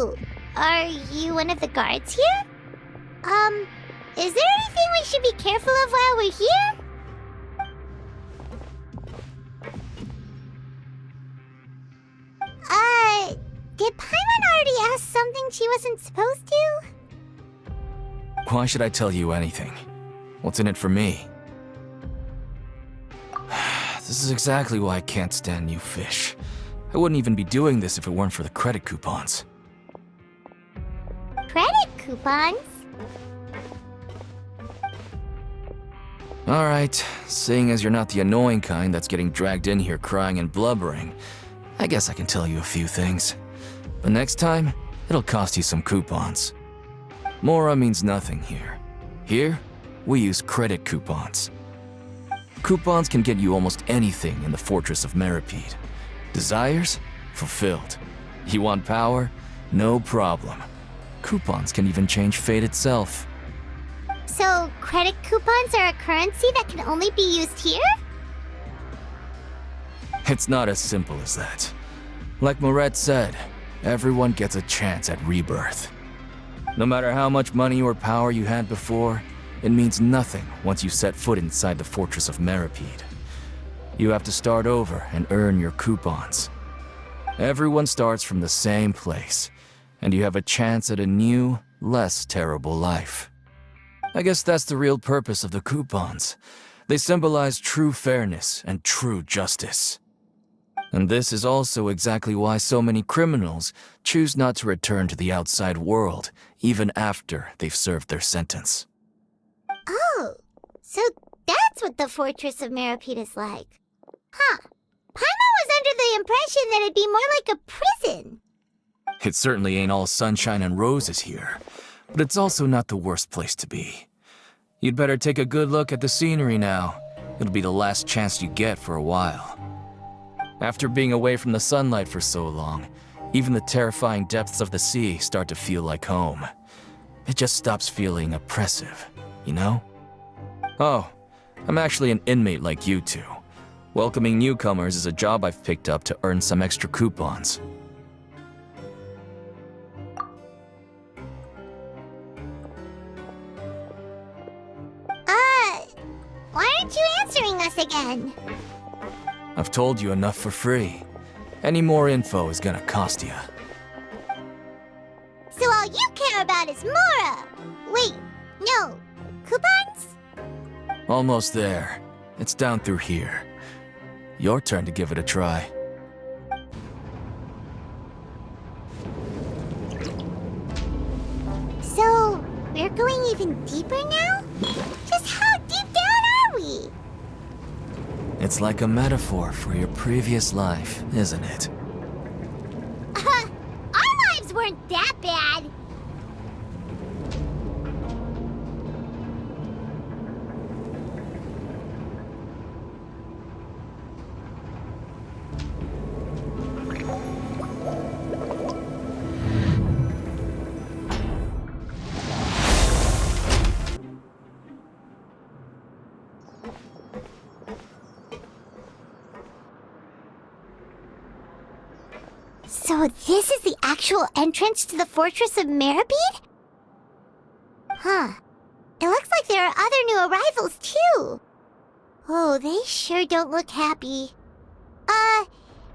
Oh, are you one of the guards here? Is there anything we should be careful of while we're here? Did Paimon already ask something she wasn't supposed to? Why should I tell you anything? What's in it for me? This is exactly why I can't stand new fish. I wouldn't even be doing this if it weren't for the credit coupons. Credit coupons? Alright, seeing as you're not the annoying kind that's getting dragged in here crying and blubbering, I guess I can tell you a few things. But next time, it'll cost you some coupons. Mora means nothing here. Here, we use credit coupons. Coupons can get you almost anything in the Fortress of Meripede. Desires? Fulfilled. You want power? No problem. Coupons can even change fate itself. So, credit coupons are a currency that can only be used here? It's not as simple as that. Like Moret said, everyone gets a chance at rebirth. No matter how much money or power you had before, it means nothing once you set foot inside the Fortress of Meripede. You have to start over and earn your coupons. Everyone starts from the same place, and you have a chance at a new, less terrible life. I guess that's the real purpose of the coupons. They symbolize true fairness and true justice. And this is also exactly why so many criminals choose not to return to the outside world, even after they've served their sentence. Oh, so that's what the Fortress of Meripede is like. Huh. Paimon was under the impression that it'd be more like a prison. It certainly ain't all sunshine and roses here, but it's also not the worst place to be. You'd better take a good look at the scenery now. It'll be the last chance you get for a while. After being away from the sunlight for so long, even the terrifying depths of the sea start to feel like home. It just stops feeling oppressive, you know? Oh, I'm actually an inmate like you two. Welcoming newcomers is a job I've picked up to earn some extra coupons. Why aren't you answering us again? I've told you enough for free. Any more info is gonna cost you. So all you care about is Mora! Wait, no. Coupons? Almost there. It's down through here. Your turn to give it a try. So, we're going even deeper now? Just how deep down are we? It's like a metaphor for your previous life, isn't it? Our lives weren't that bad. So this is the actual entrance to the Fortress of Meripede? Huh. It looks like there are other new arrivals, too. Oh, they sure don't look happy.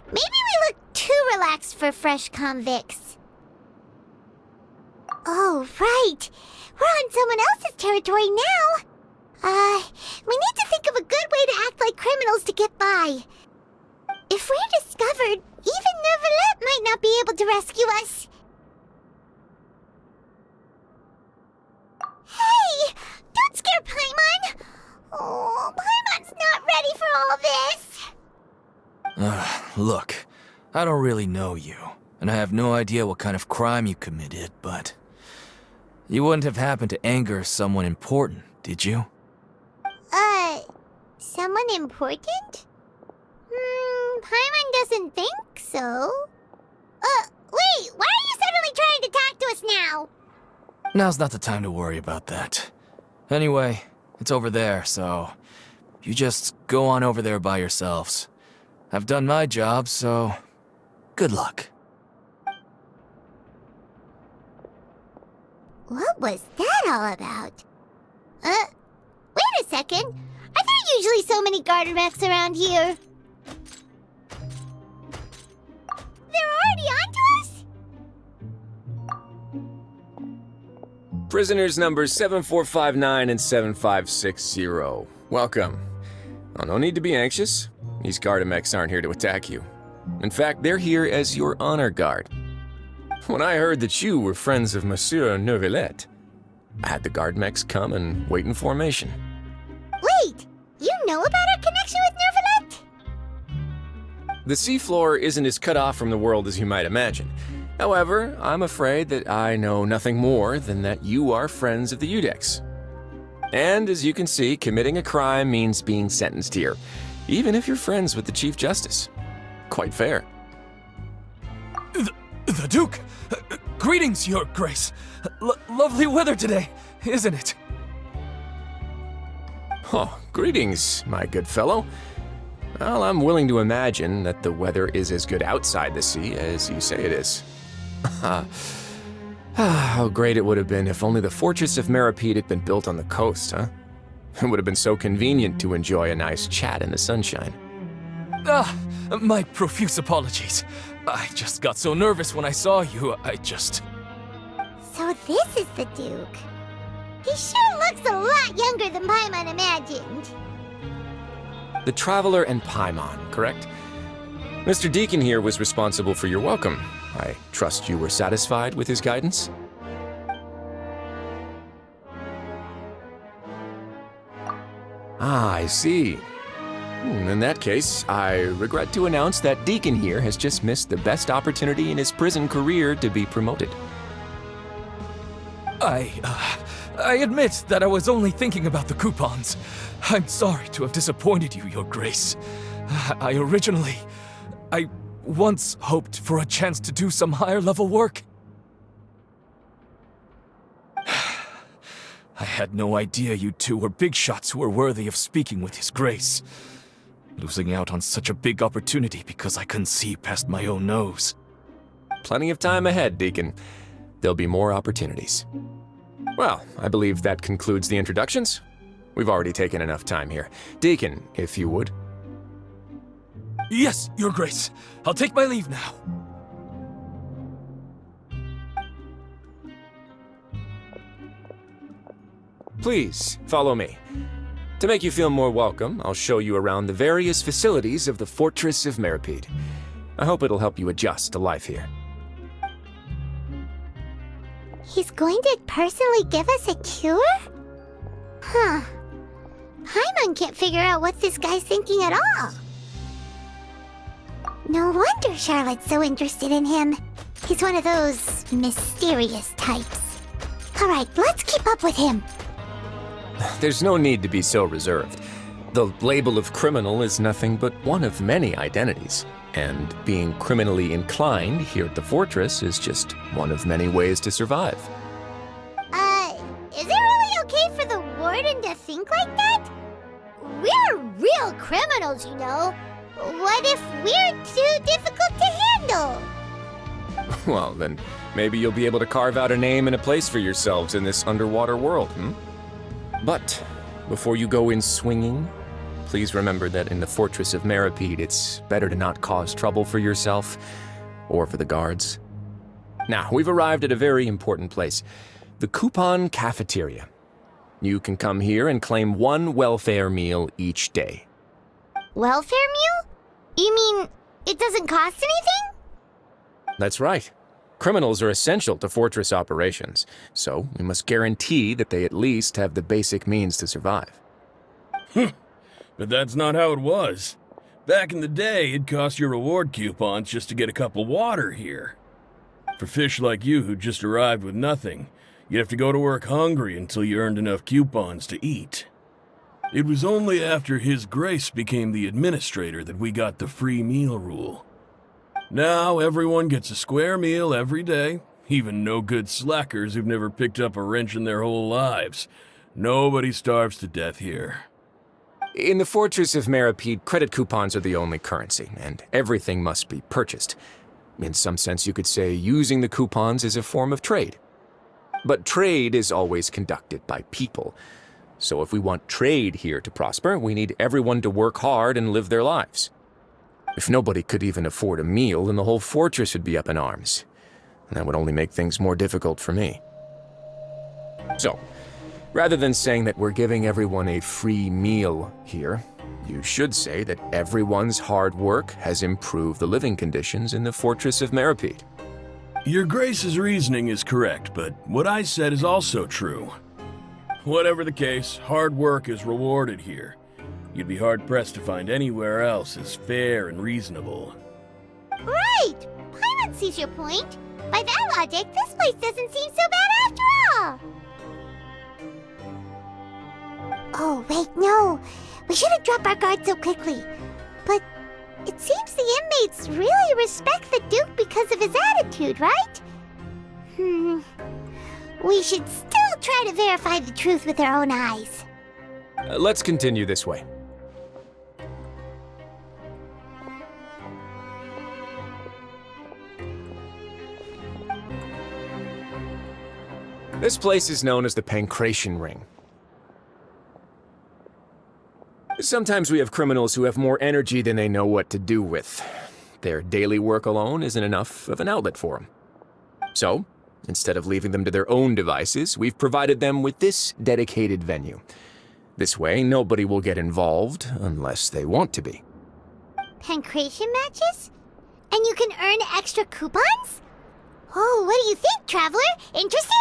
Maybe we look too relaxed for fresh convicts. Oh, right. We're on someone else's territory now. We need to think of a good way to act like criminals to get by. If we're discovered, even Neuvillette might not be able to rescue us. Hey! Don't scare Paimon! Oh, Paimon's not ready for all this! Look, I don't really know you, and I have no idea what kind of crime you committed, but... You wouldn't have happened to anger someone important, did you? Someone important? Paimon doesn't think so. Wait, why are you suddenly trying to talk to us now? Now's not the time to worry about that. Anyway, it's over there, so... You just go on over there by yourselves. I've done my job, so... Good luck. What was that all about? Wait a second. Are there usually so many Gardermechs around here? They're already onto us? Prisoners numbers 7459 and 7560. Welcome. Oh, no need to be anxious. These Gardermechs aren't here to attack you. In fact, they're here as your honor guard. When I heard that you were friends of Monsieur Neuvillette, I had the Gardermechs come and wait in formation. Wait! You know about our connection with Neuvillette? The seafloor isn't as cut off from the world as you might imagine. However, I'm afraid that I know nothing more than that you are friends of the Udex. And as you can see, committing a crime means being sentenced here, even if you're friends with the Chief Justice. Quite fair. The Duke! Greetings, Your Grace. Lovely weather today, isn't it? Oh, greetings, my good fellow. Well, I'm willing to imagine that the weather is as good outside the sea as you say it is. How great it would have been if only the Fortress of Meripede had been built on the coast, huh? It would have been so convenient to enjoy a nice chat in the sunshine. My profuse apologies. I just got so nervous when I saw you, So this is the Duke. He sure looks a lot younger than Paimon imagined. The Traveler and Paimon, correct? Mr. Deacon here was responsible for your welcome. I trust you were satisfied with his guidance? Ah, I see. In that case, I regret to announce that Deacon here has just missed the best opportunity in his prison career to be promoted. I admit that I was only thinking about the coupons. I'm sorry to have disappointed you, Your Grace. I once hoped for a chance to do some higher-level work. I had no idea you two were big shots who were worthy of speaking with His Grace. Losing out on such a big opportunity because I couldn't see past my own nose. Plenty of time ahead, Deacon. There'll be more opportunities. Well, I believe that concludes the introductions. We've already taken enough time here. Deacon, if you would. Yes, Your Grace. I'll take my leave now. Please, follow me. To make you feel more welcome, I'll show you around the various facilities of the Fortress of Meripede. I hope it'll help you adjust to life here. He's going to personally give us a cure? Huh. Paimon can't figure out what this guy's thinking at all. No wonder Charlotte's so interested in him. He's one of those mysterious types. Alright, let's keep up with him. There's no need to be so reserved. The label of criminal is nothing but one of many identities. And being criminally inclined here at the Fortress is just one of many ways to survive. Is it really okay for the Warden to think like that? We're real criminals, you know. What if we're too difficult to handle? Well, then maybe you'll be able to carve out a name and a place for yourselves in this underwater world, But before you go in swinging, please remember that in the Fortress of Meripede, it's better to not cause trouble for yourself or for the guards. Now, we've arrived at a very important place, the Coupon Cafeteria. You can come here and claim one welfare meal each day. Welfare meal? You mean it doesn't cost anything? That's right. Criminals are essential to Fortress operations, so we must guarantee that they at least have the basic means to survive. But that's not how it was. Back in the day, it cost your reward coupons just to get a cup of water here. For fish like you who just arrived with nothing, you'd have to go to work hungry until you earned enough coupons to eat. It was only after His Grace became the administrator that we got the free meal rule. Now everyone gets a square meal every day, even no-good slackers who've never picked up a wrench in their whole lives. Nobody starves to death here. In the Fortress of Meripede, credit coupons are the only currency, and everything must be purchased. In some sense, you could say using the coupons is a form of trade. But trade is always conducted by people. So if we want trade here to prosper, we need everyone to work hard and live their lives. If nobody could even afford a meal, then the whole fortress would be up in arms. And that would only make things more difficult for me. So, rather than saying that we're giving everyone a free meal here, you should say that everyone's hard work has improved the living conditions in the Fortress of Meripede. Your Grace's reasoning is correct, but what I said is also true. Whatever the case, hard work is rewarded here. You'd be hard-pressed to find anywhere else as fair and reasonable. Right! Paimon sees your point. By that logic, this place doesn't seem so bad after all. Oh, wait, no. We shouldn't drop our guard so quickly. But it seems the inmates really respect the Duke because of his attitude, right? We should still try to verify the truth with our own eyes. Let's continue this way. This place is known as the Pancration Ring. Sometimes we have criminals who have more energy than they know what to do with. Their daily work alone isn't enough of an outlet for them. So, instead of leaving them to their own devices, we've provided them with this dedicated venue. This way, nobody will get involved unless they want to be. Pancration matches? And you can earn extra coupons? Oh, what do you think, Traveler? Interested?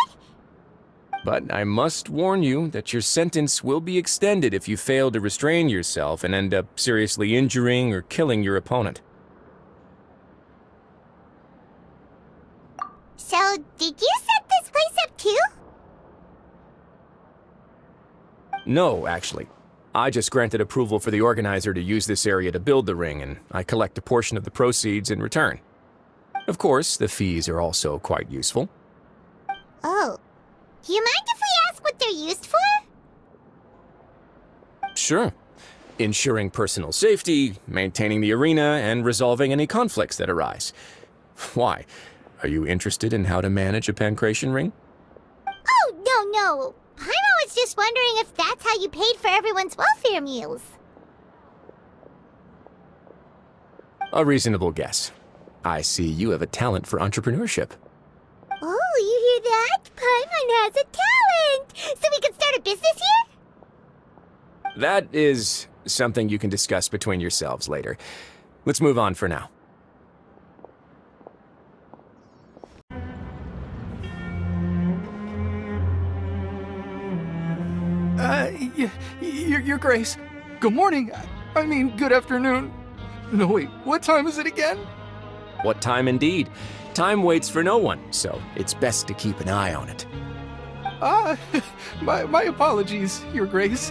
But I must warn you that your sentence will be extended if you fail to restrain yourself and end up seriously injuring or killing your opponent. So, did you set this place up too? No, actually. I just granted approval for the organizer to use this area to build the ring, and I collect a portion of the proceeds in return. Of course, the fees are also quite useful. Oh. Do you mind if we ask what they're used for? Sure. Ensuring personal safety, maintaining the arena, and resolving any conflicts that arise. Why? Are you interested in how to manage a pancration ring? Oh, no. Paimon was just wondering if that's how you paid for everyone's welfare meals. A reasonable guess. I see you have a talent for entrepreneurship. Oh, you hear that? Paimon has a talent! So we can start a business here? That is something you can discuss between yourselves later. Let's move on for now. Your Grace. Good morning. I mean, good afternoon. No, wait, what time is it again? What time indeed? Time waits for no one, so it's best to keep an eye on it. My apologies, Your Grace.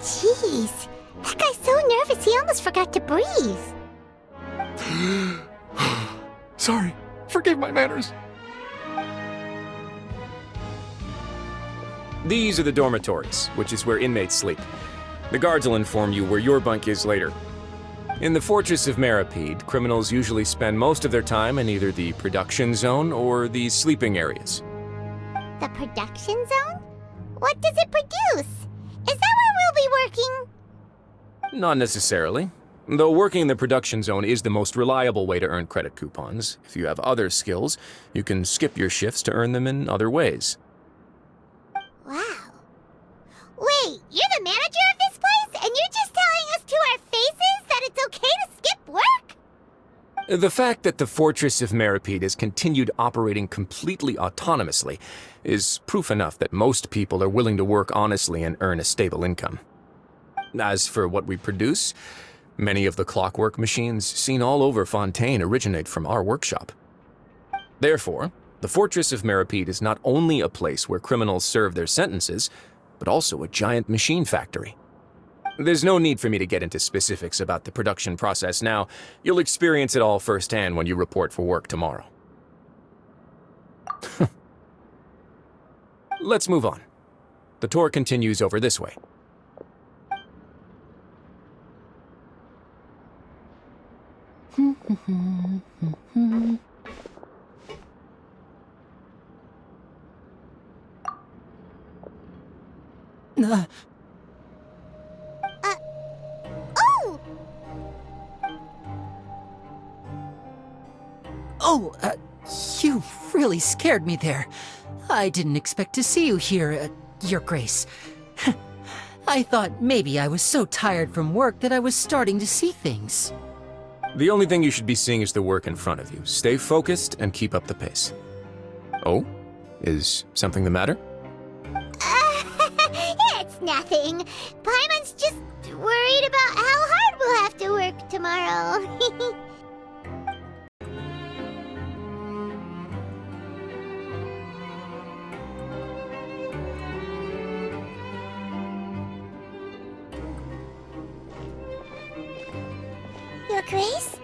Jeez, that guy's so nervous he almost forgot to breathe. Sorry, forgive my manners. These are the dormitories, which is where inmates sleep. The guards will inform you where your bunk is later. In the Fortress of Meripede, criminals usually spend most of their time in either the production zone or the sleeping areas. The production zone? What does it produce? Is that where we'll be working? Not necessarily. Though working in the production zone is the most reliable way to earn credit coupons, if you have other skills, you can skip your shifts to earn them in other ways. Wow. Wait, you're the manager of this place, and you're just telling us to our faces that it's okay to skip work? The fact that the Fortress of Meripede has continued operating completely autonomously is proof enough that most people are willing to work honestly and earn a stable income. As for what we produce, many of the clockwork machines seen all over Fontaine originate from our workshop. Therefore, the Fortress of Meripede is not only a place where criminals serve their sentences, but also a giant machine factory. There's no need for me to get into specifics about the production process now. You'll experience it all firsthand when you report for work tomorrow. Let's move on. The tour continues over this way. Oh! Oh, you really scared me there. I didn't expect to see you here, Your Grace. I thought maybe I was so tired from work that I was starting to see things. The only thing you should be seeing is the work in front of you. Stay focused and keep up the pace. Oh? Is something the matter? It's nothing. Paimon's just worried about how hard we'll have to work tomorrow. Your Grace?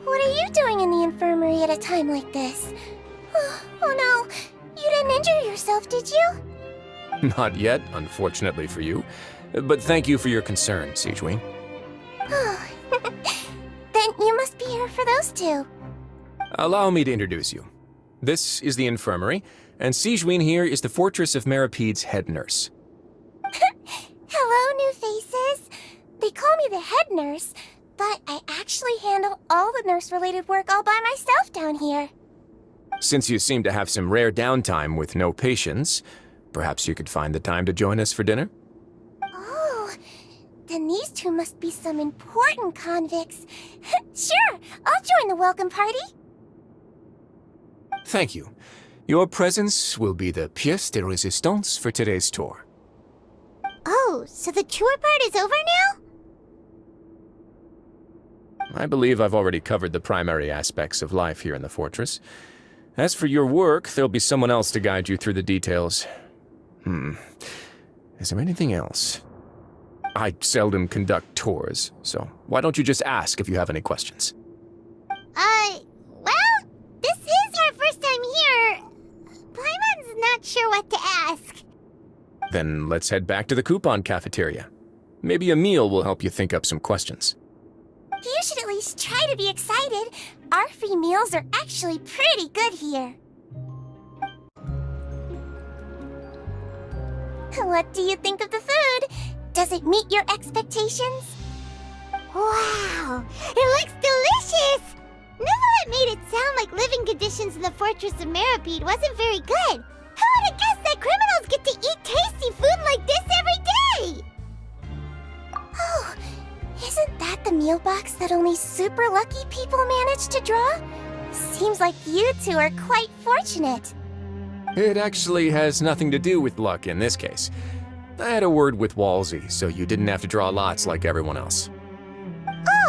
What are you doing in the infirmary at a time like this? Oh no, you didn't injure yourself, did you? Not yet, unfortunately for you. But thank you for your concern, Sigewinne. Oh, then you must be here for those two. Allow me to introduce you. This is the infirmary, and Sigewinne here is the Fortress of Merapede's head nurse. Hello, new faces. They call me the head nurse, but I actually handle all the nurse-related work all by myself down here. Since you seem to have some rare downtime with no patients, perhaps you could find the time to join us for dinner? Oh, then these two must be some important convicts. Sure, I'll join the welcome party. Thank you. Your presence will be the pièce de résistance for today's tour. Oh, so the tour part is over now? I believe I've already covered the primary aspects of life here in the fortress. As for your work, there'll be someone else to guide you through the details. Is there anything else? I seldom conduct tours, so why don't you just ask if you have any questions? Well, this is our first time here. Paimon's not sure what to ask. Then let's head back to the coupon cafeteria. Maybe a meal will help you think up some questions. You should at least try to be excited. Our free meals are actually pretty good here. What do you think of the food? Does it meet your expectations? Wow, it looks delicious! Neverlet made it sound like living conditions in the Fortress of Meripede wasn't very good. Who would have guessed that criminals get to eat tasty food like this every day? Oh, isn't that the meal box that only super lucky people manage to draw? Seems like you two are quite fortunate. It actually has nothing to do with luck in this case. I had a word with Walsey, so you didn't have to draw lots like everyone else.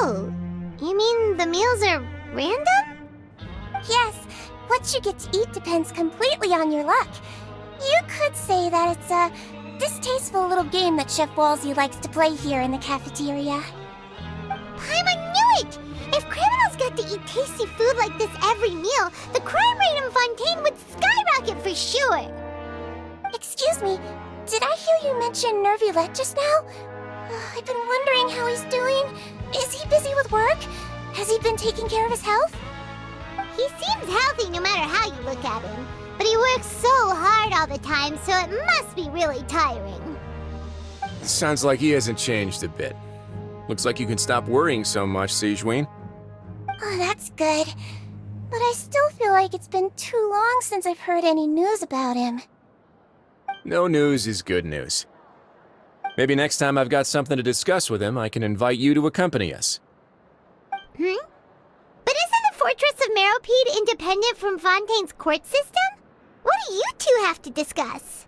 Oh, you mean the meals are random? Yes, what you get to eat depends completely on your luck. You could say that it's a distasteful little game that Chef Walsey likes to play here in the cafeteria. Paimon knew it! If criminals got to eat tasty food like this every meal, the crime rate in Fontaine would skyrocket for sure! Excuse me, did I hear you mention Nervulette just now? I've been wondering how he's doing. Is he busy with work? Has he been taking care of his health? He seems healthy no matter how you look at him, but he works so hard all the time, so it must be really tiring. Sounds like he hasn't changed a bit. Looks like you can stop worrying so much, Sigewinne. Oh, that's good. But I still feel like it's been too long since I've heard any news about him. No news is good news. Maybe next time I've got something to discuss with him, I can invite you to accompany us. But isn't the Fortress of Meropede independent from Fontaine's court system? What do you two have to discuss?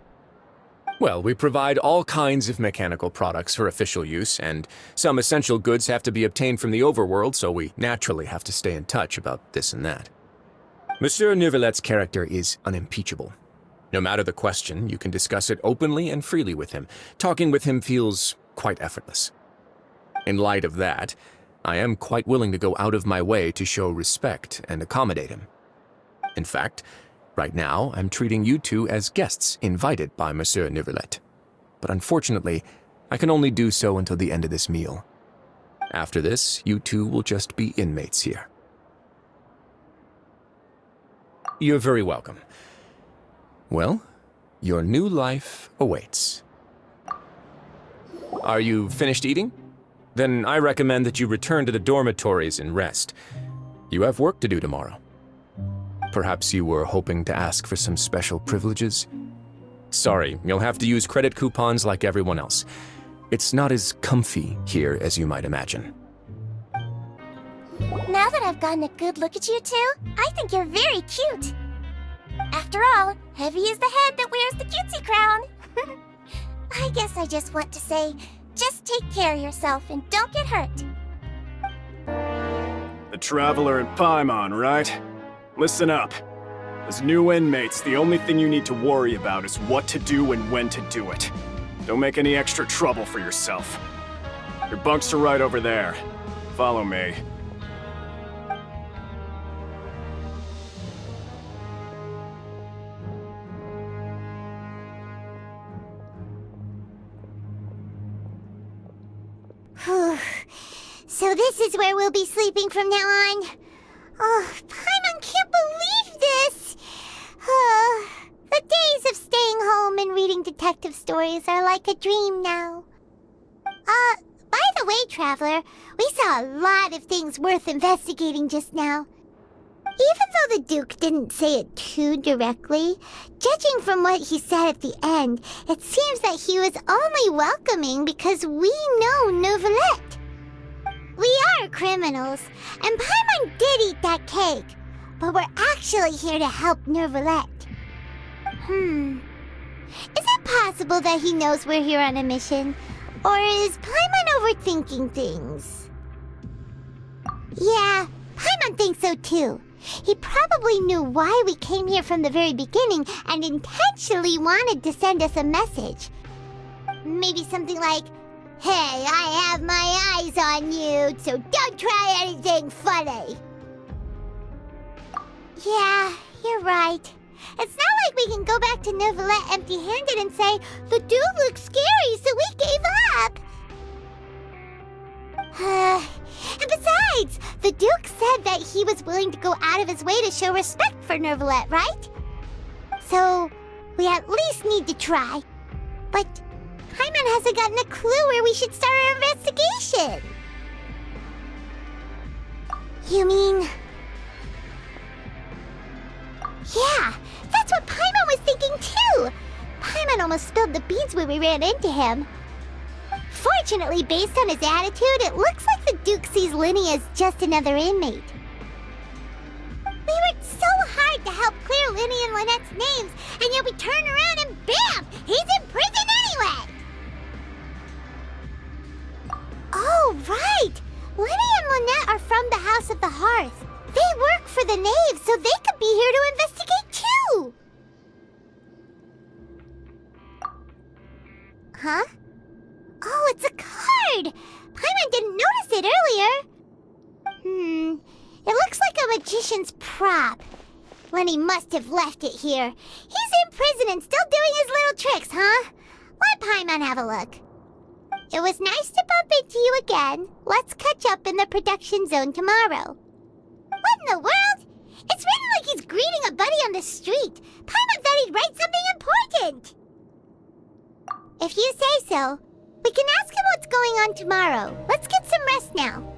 Well, we provide all kinds of mechanical products for official use, and some essential goods have to be obtained from the overworld, so we naturally have to stay in touch about this and that. Monsieur Nervulette's character is unimpeachable. No matter the question, you can discuss it openly and freely with him. Talking with him feels quite effortless. In light of that, I am quite willing to go out of my way to show respect and accommodate him. In fact, right now, I'm treating you two as guests invited by Monsieur Nervulette. But unfortunately, I can only do so until the end of this meal. After this, you two will just be inmates here. You're very welcome. Well, your new life awaits. Are you finished eating? Then I recommend that you return to the dormitories and rest. You have work to do tomorrow. Perhaps you were hoping to ask for some special privileges? Sorry, you'll have to use credit coupons like everyone else. It's not as comfy here as you might imagine. Now that I've gotten a good look at you two, I think you're very cute. After all, heavy is the head that wears the cutesy crown. I guess I just want to say, just take care of yourself and don't get hurt. The Traveler and Paimon, right? Listen up. As new inmates, the only thing you need to worry about is what to do and when to do it. Don't make any extra trouble for yourself. Your bunks are right over there. Follow me. So this is where we'll be sleeping from now on. Oh, Paimon can't believe this! The days of staying home and reading detective stories are like a dream now. By the way, Traveler, we saw a lot of things worth investigating just now. Even though the Duke didn't say it too directly, judging from what he said at the end, it seems that he was only welcoming because we know Neuvillette. We are criminals, and Paimon did eat that cake, but we're actually here to help Neuvillette. Is it possible that he knows we're here on a mission? Or is Paimon overthinking things? Yeah, Paimon thinks so too. He probably knew why we came here from the very beginning and intentionally wanted to send us a message. Maybe something like, "Hey, I have my eyes on you, so don't try anything funny." Yeah, you're right. It's not like we can go back to Neuvillette empty-handed and say, "The dude looks scary, so we gave up." And besides, the Duke said that he was willing to go out of his way to show respect for Neuvillette, right? So, we at least need to try. But Paimon hasn't gotten a clue where we should start our investigation. You mean... Yeah, that's what Paimon was thinking too! Paimon almost spilled the beans when we ran into him. Fortunately, based on his attitude, it looks like the Duke sees Linny as just another inmate. We worked so hard to help clear Linny and Lynette's names, and yet we turn around and bam! He's in prison anyway! Oh, right! Linny and Lynette are from the House of the Hearth. They work for the Knave, so they could be here to investigate too! Huh? Oh, it's a card! Paimon didn't notice it earlier. It looks like a magician's prop. Lenny must have left it here. He's in prison and still doing his little tricks, huh? Let Paimon have a look. It was nice to bump into you again. Let's catch up in the production zone tomorrow. What in the world? It's written like he's greeting a buddy on the street. Paimon thought he'd write something important. If you say so. We can ask him what's going on tomorrow. Let's get some rest now.